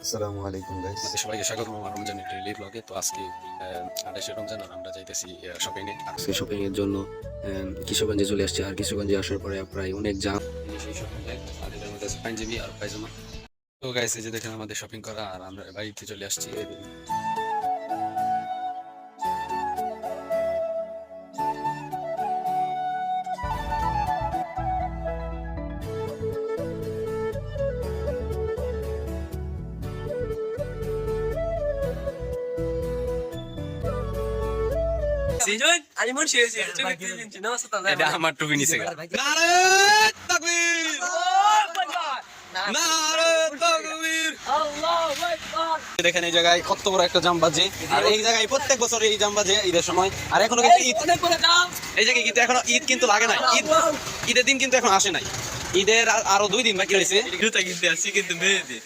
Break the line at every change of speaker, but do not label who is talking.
আসসালামু আলাইকুম গাইস।
সবাইকে স্বাগত আমার রমজানের ডেইলি ব্লগে। তো আজকে 28শে রমজান আর আমরা যাইতেছি শপিং এ। আজকে শপিং এর জন্য কিশোরগঞ্জে চলে আসছি। আর কিশোরগঞ্জে আসার পরে প্রায় অনেক জাম। সেই শপিং আর এদের মধ্যে আছে পাঞ্জাবি আর পায়জামা। তো গাইস এই যে দেখেন আমাদের শপিং করা আর আমরা বাড়িতে চলে আসছি। এটা আমার টুপি নিচে গা। দেখেন এই জায়গায় কত বড় একটা জাম বাজে। আর এই জায়গায় প্রত্যেক বছর এই জাম বাজে ঈদের সময়। আর এখনো কিন্তু ঈদ এই জায়গায় কিন্তু এখনো ঈদ কিন্তু লাগে নাই। ঈদের দিন কিন্তু এখন আসে নাই। ঈদের আরো 2 দিন বাকি রয়েছে।
কিন্তু মেয়েদের